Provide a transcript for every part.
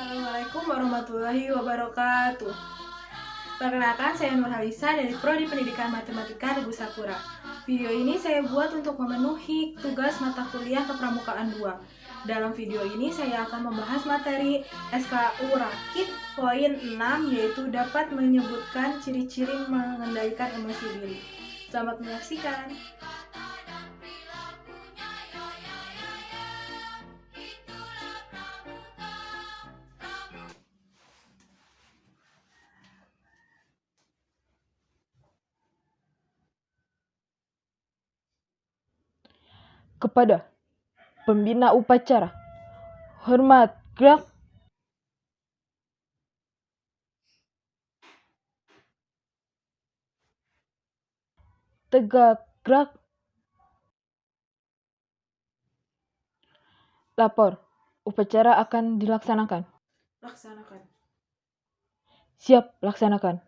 Assalamualaikum warahmatullahi wabarakatuh. Perkenalkan, saya Nurhalisa dari Prodi Pendidikan Matematika Teguh Sakura. Video ini saya buat untuk memenuhi tugas mata kuliah Kepramukaan 2. Dalam video ini saya akan membahas materi SKU Rakit poin 6, yaitu dapat menyebutkan ciri-ciri mengendalikan emosi diri. Selamat menyaksikan. Kepada pembina upacara, hormat, gerak. Tegak, gerak. Lapor, upacara akan dilaksanakan. Laksanakan. Siap, laksanakan.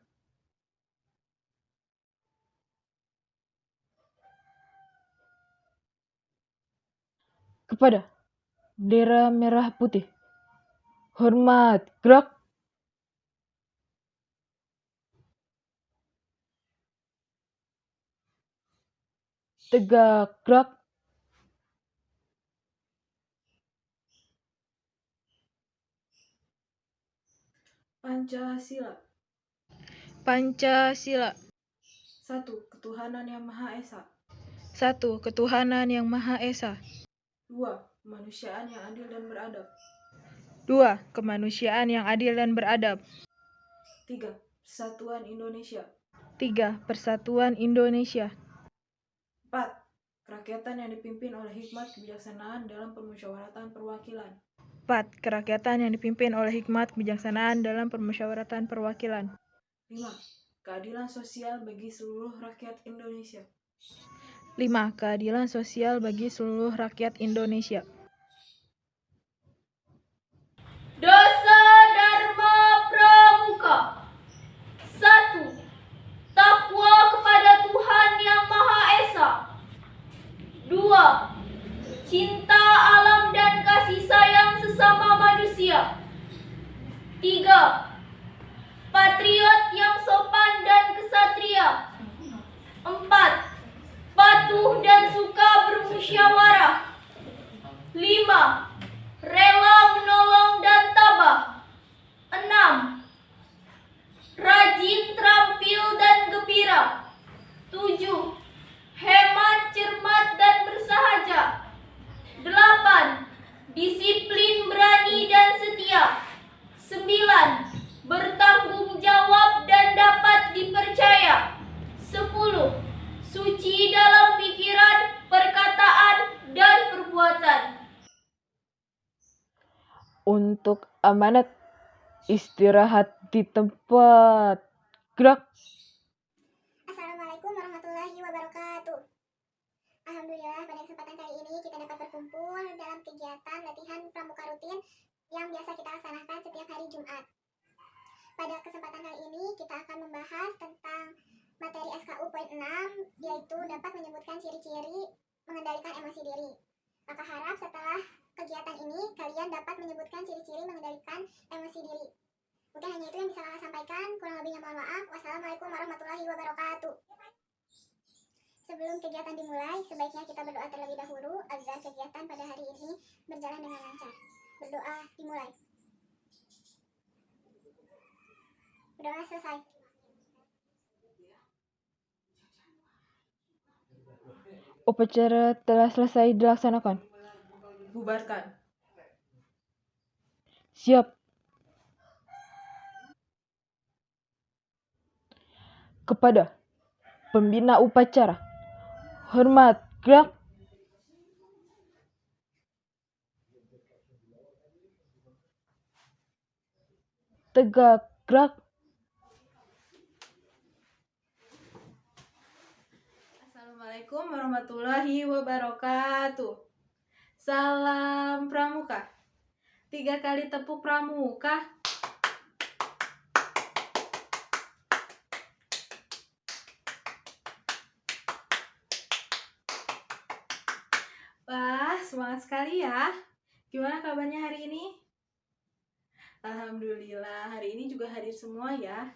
Kepada bendera merah putih, hormat, gerak. Tegak, gerak. Pancasila. Pancasila. 1. Ketuhanan Yang Maha Esa. 1. Ketuhanan Yang Maha Esa. 2. Kemanusiaan yang adil dan beradab. 2. Kemanusiaan yang adil dan beradab. 3. Persatuan Indonesia. 3. Persatuan Indonesia. 4. Kerakyatan yang dipimpin oleh hikmat kebijaksanaan dalam permusyawaratan perwakilan. 4. Kerakyatan yang dipimpin oleh hikmat kebijaksanaan dalam permusyawaratan perwakilan. 5. Keadilan sosial bagi seluruh rakyat Indonesia. 5. Keadilan sosial bagi seluruh rakyat Indonesia. Dasa Dharma Pramuka. 1. Takwa kepada Tuhan Yang Maha Esa. 2. Cinta alam dan kasih sayang sesama manusia. 3. Patriot yang sopan dan kesatria. 4. Patuh dan suka bermusyawarah. 5. Rela menolong dan tabah. 6. Rajin, terampil, dan gembira. 7. Hemat, cermat, dan bersahaja. 8. Disiplin, berani, dan setia. 9. Bertanggung jawab dan dapat dipercaya. 10. Suci dalam pikiran, perkataan, dan perbuatan. Untuk amanat, istirahat di tempat. Gerak. Assalamualaikum warahmatullahi wabarakatuh. Alhamdulillah, pada kesempatan kali ini kita dapat berkumpul dalam kegiatan latihan pramuka rutin yang biasa kita laksanakan setiap hari Jumat. Pada kesempatan kali ini kita akan membahas tentang materi SKU poin 6, yaitu dapat menyebutkan ciri-ciri mengendalikan emosi diri. Maka harap setelah kegiatan ini kalian dapat menyebutkan ciri-ciri mengendalikan emosi diri. Mungkin hanya itu yang bisa saya sampaikan, kurang lebihnya mohon maaf. Wassalamualaikum warahmatullahi wabarakatuh. Sebelum kegiatan dimulai, sebaiknya kita berdoa terlebih dahulu agar kegiatan pada hari ini berjalan dengan lancar. Berdoa dimulai. Berdoa selesai. Upacara telah selesai dilaksanakan. Bubarkan. Siap. Kepada pembina upacara, hormat, gerak. Tegak, gerak. Assalamualaikum warahmatullahi wabarakatuh. Salam pramuka. 3 kali tepuk pramuka. Wah, semangat sekali ya. Gimana kabarnya hari ini? Alhamdulillah, hari ini juga hadir semua ya.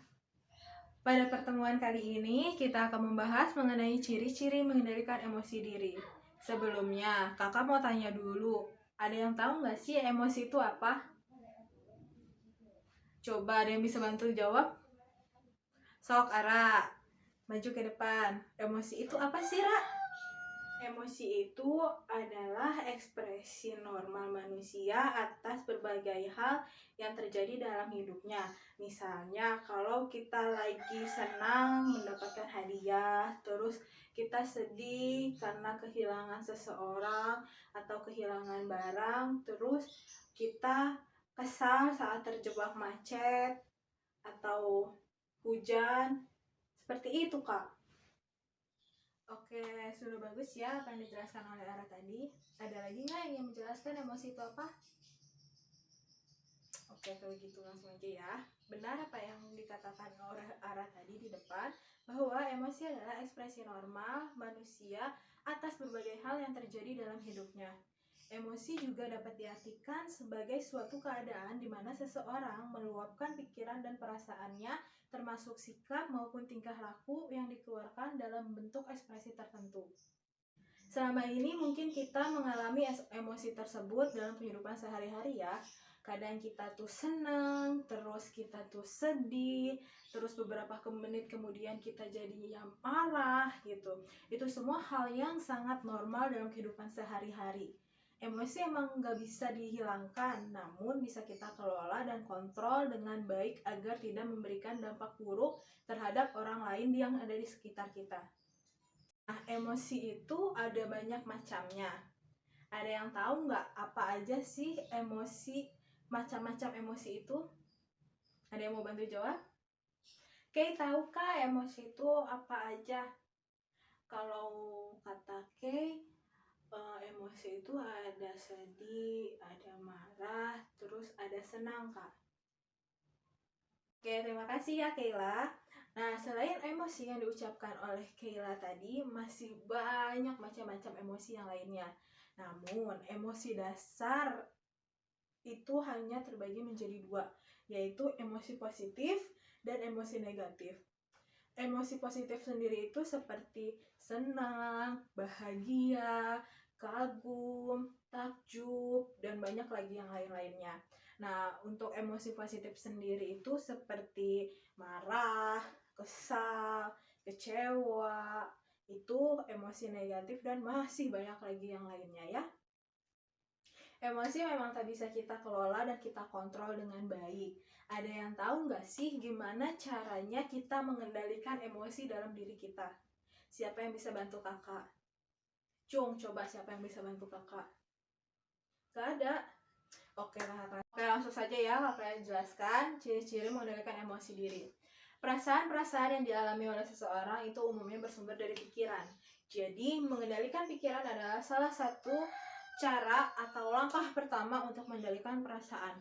Pada pertemuan kali ini, kita akan membahas mengenai ciri-ciri mengendalikan emosi diri. Sebelumnya, kakak mau tanya dulu, ada yang tahu nggak sih emosi itu apa? Coba ada yang bisa bantu jawab? Sok, Ara, maju ke depan. Emosi itu apa sih, Ra? Emosi itu adalah ekspresi normal manusia atas berbagai hal yang terjadi dalam hidupnya. Misalnya, kalau kita lagi senang mendapatkan hadiah, terus kita sedih karena kehilangan seseorang atau kehilangan barang, terus kita kesal saat terjebak macet atau hujan. Seperti itu, Kak. Oke, sudah bagus ya apa yang dijelaskan oleh Ara tadi. Ada lagi nggak yang menjelaskan emosi itu apa? Oke, kalau gitu langsung aja ya. Benar apa yang dikatakan oleh Ara tadi di depan, bahwa emosi adalah ekspresi normal manusia atas berbagai hal yang terjadi dalam hidupnya. Emosi juga dapat diartikan sebagai suatu keadaan di mana seseorang meluapkan pikiran dan perasaannya, termasuk sikap maupun tingkah laku yang dikeluarkan dalam bentuk ekspresi tertentu. Selama ini mungkin kita mengalami emosi tersebut dalam kehidupan sehari-hari ya. Kadang kita tuh senang, terus kita tuh sedih, terus beberapa menit kemudian kita jadi yang marah gitu. Itu semua hal yang sangat normal dalam kehidupan sehari-hari. Emosi emang nggak bisa dihilangkan, namun bisa kita kelola dan kontrol dengan baik agar tidak memberikan dampak buruk terhadap orang lain yang ada di sekitar kita. Nah, emosi itu ada banyak macamnya. Ada yang tahu nggak apa aja sih emosi, macam-macam emosi itu? Ada yang mau bantu jawab? Kay, tahukah emosi itu apa aja? Kalau kata Kay, emosi itu ada sedih, ada marah, terus ada senang, Kak. Oke, terima kasih ya Kayla. Nah, selain emosi yang diucapkan oleh Kayla tadi, masih banyak macam-macam emosi yang lainnya. Namun, emosi dasar itu hanya terbagi menjadi dua, yaitu emosi positif dan emosi negatif. Emosi positif sendiri itu seperti senang, bahagia, kagum, takjub, dan banyak lagi yang lain-lainnya. Nah, untuk emosi positif sendiri itu seperti marah, kesal, kecewa, itu emosi negatif dan masih banyak lagi yang lainnya ya. Emosi memang tak bisa kita kelola dan kita kontrol dengan baik. Ada yang tahu nggak sih gimana caranya kita mengendalikan emosi dalam diri kita? Siapa yang bisa bantu kakak? Cung, coba siapa yang bisa bantu kakak? Gak ada. Oke, langsung saja ya kakak jelaskan ciri-ciri mengendalikan emosi diri. Perasaan-perasaan yang dialami oleh seseorang itu umumnya bersumber dari pikiran. Jadi, mengendalikan pikiran adalah salah satu cara atau langkah pertama untuk mengendalikan perasaan.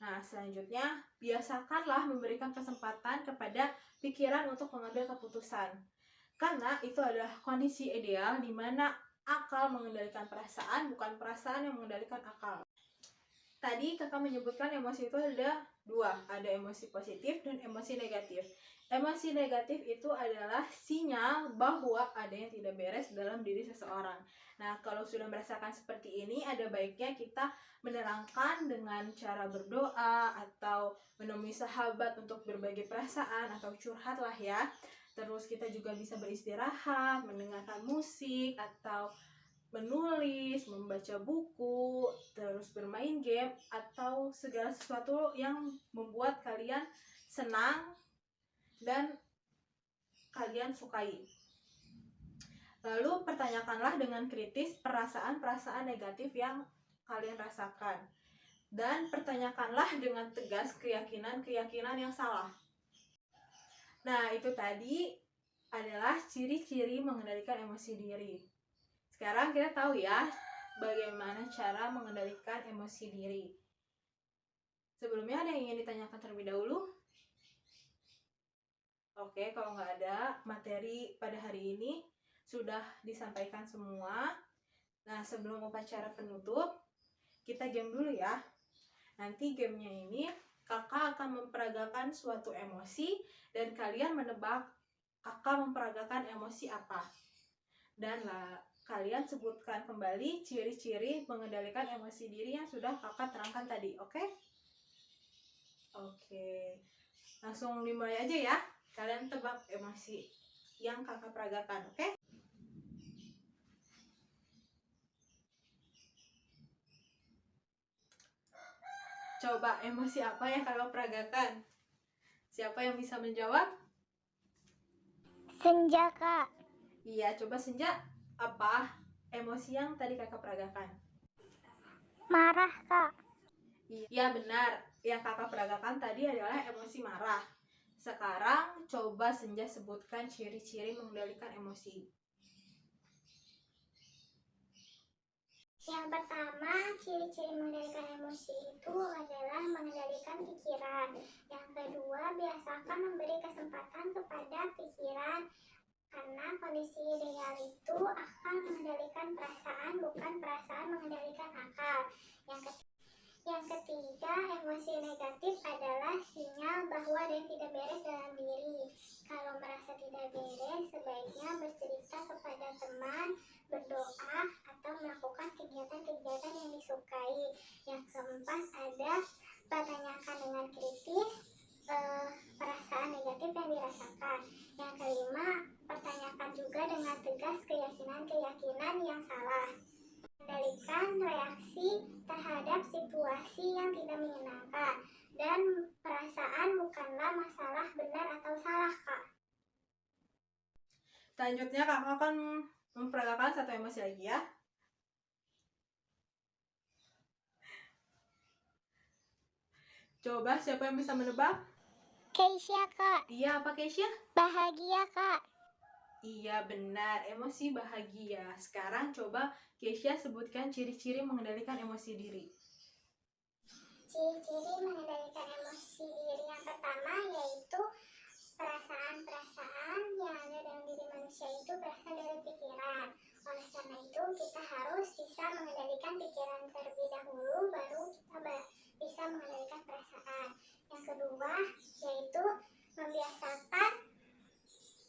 Nah, selanjutnya, biasakanlah memberikan kesempatan kepada pikiran untuk mengambil keputusan. Karena itu adalah kondisi ideal di mana akal mengendalikan perasaan, bukan perasaan yang mengendalikan akal. Tadi kakak menyebutkan emosi itu ada dua, ada emosi positif dan emosi negatif. Emosi negatif itu adalah sinyal bahwa ada yang tidak beres dalam diri seseorang. Nah, kalau sudah merasakan seperti ini, ada baiknya kita menerangkan dengan cara berdoa atau menemui sahabat untuk berbagi perasaan atau curhat lah ya. Terus kita juga bisa beristirahat, mendengarkan musik atau menulis, membaca buku, terus bermain game, atau segala sesuatu yang membuat kalian senang dan kalian sukai. Lalu pertanyakanlah dengan kritis perasaan-perasaan negatif yang kalian rasakan. Dan pertanyakanlah dengan tegas keyakinan-keyakinan yang salah. Nah, itu tadi adalah ciri-ciri mengendalikan emosi diri. Sekarang kita tahu ya bagaimana cara mengendalikan emosi diri. Sebelumnya ada yang ingin ditanyakan terlebih dahulu? Oke, kalau nggak ada, materi pada hari ini sudah disampaikan semua. Nah, sebelum upacara penutup, kita game dulu ya. Nanti gamenya ini kakak akan memperagakan suatu emosi dan kalian menebak kakak memperagakan emosi apa. Dan kalian sebutkan kembali ciri-ciri mengendalikan emosi diri yang sudah kakak terangkan tadi, oke? Oke, langsung dimulai aja ya. Kalian tebak emosi yang kakak peragakan, oke? Coba emosi apa yang kakak peragakan? Siapa yang bisa menjawab? Senja, Kak. Iya, coba Senja, apa emosi yang tadi kakak peragakan? Marah, Kak. Iya benar, yang kakak peragakan tadi adalah emosi marah. Sekarang coba Senja sebutkan ciri-ciri mengendalikan emosi. Yang pertama, ciri-ciri mengendalikan emosi itu adalah mengendalikan pikiran. Yang kedua, biasakan memberi kesempatan kepada pikiran, karena kondisi ideal itu akan mengendalikan perasaan, bukan perasaan mengendalikan akal. Yang ketiga, emosi negatif adalah sinyal bahwa ada yang tidak beres dalam diri. Kalau merasa tidak beres, sebaiknya bercerita kepada teman, berdoa, atau melakukan kegiatan-kegiatan yang disukai. Yang keempat, ada pertanyakan dengan kritis perasaan negatif yang dirasakan. Yang kelima, pertanyakan juga dengan tegas keyakinan-keyakinan yang salah. Kendalikan reaksi terhadap situasi yang tidak menyenangkan, dan perasaan bukanlah masalah benar atau salah, Kak. Selanjutnya kakak akan memperagakan satu emosi lagi ya. Coba siapa yang bisa menebak? Keisha, Kak. Iya, apa Keisha? Bahagia, Kak. Iya benar, emosi bahagia. Sekarang coba Keisha sebutkan ciri-ciri mengendalikan emosi diri. Ciri-ciri mengendalikan emosi diri yang pertama yaitu perasaan-perasaan yang ada dalam diri manusia itu berasal dari pikiran. Oleh karena itu, kita harus bisa mengendalikan pikiran terlebih dahulu, baru kita bisa mengendalikan perasaan. Yang kedua, yaitu membiasakan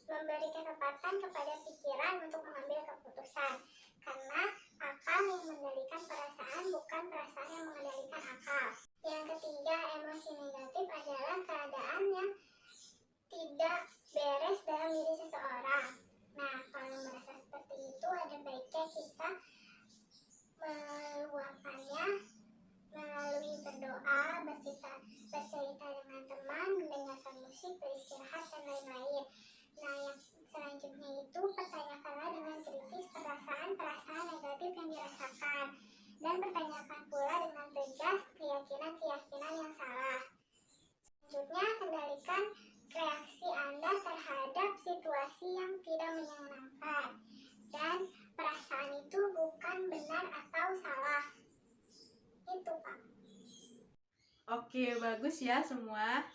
memberi kesempatan kepada pikiran untuk mengambil keputusan. Karena akal yang mengendalikan perasaan, bukan perasaan yang mengendalikan akal. Yang ketiga, emosi negatif adalah keadaan yang tidak beres dalam diri seseorang. Nah, kalau merasa seperti itu, ada baiknya kita meluapkannya melalui berdoa, bercerita dengan teman, mendengarkan musik, beristirahat, dan lain-lain. Nah, yang selanjutnya itu pertanyakanlah dengan kritis perasaan-perasaan negatif yang dirasakan, dan pertanyakan pula dengan tegas keyakinan-keyakinan yang salah. Selanjutnya, kendalikan reaksi Anda terhadap situasi yang tidak menyenangkan, dan perasaan itu bukan benar atau salah. Itu, Pak. Oke, bagus ya semua.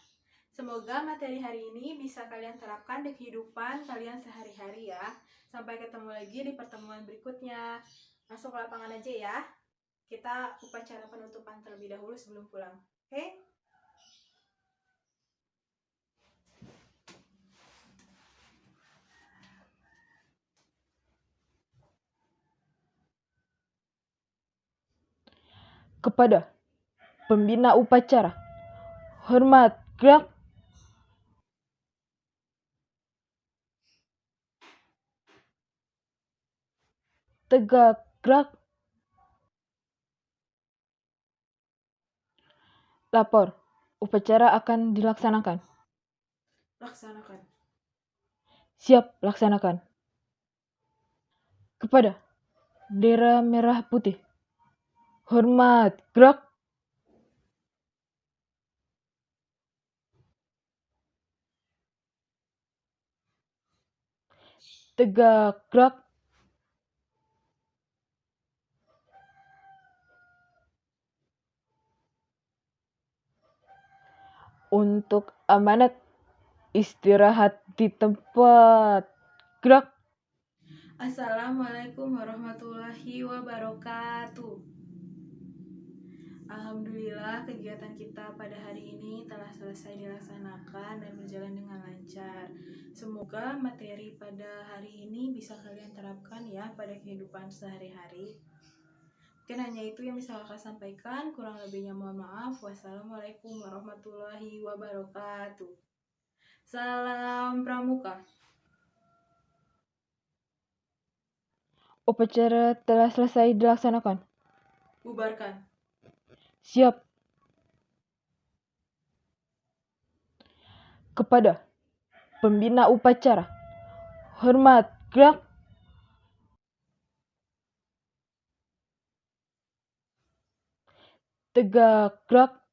Semoga materi hari ini bisa kalian terapkan di kehidupan kalian sehari-hari ya. Sampai ketemu lagi di pertemuan berikutnya. Masuk ke lapangan aja ya. Kita upacara penutupan terlebih dahulu sebelum pulang. Oke? Kepada pembina upacara, hormat, gerak. Tegak, gerak. Lapor, upacara akan dilaksanakan. Laksanakan. Siap, laksanakan. Kepada bendera merah putih, hormat, gerak. Tegak, gerak. Untuk amanat, istirahat di tempat. Gerak. Assalamualaikum warahmatullahi wabarakatuh. Alhamdulillah kegiatan kita pada hari ini telah selesai dilaksanakan dan berjalan dengan lancar. Semoga materi pada hari ini bisa kalian terapkan ya pada kehidupan sehari-hari. Mungkin hanya itu yang bisa kakak sampaikan, kurang lebihnya mohon maaf. Wassalamualaikum warahmatullahi wabarakatuh. Salam Pramuka. Upacara telah selesai dilaksanakan. Bubarkan. Siap. Kepada pembina upacara, hormat, gerak. Tegak, gerak.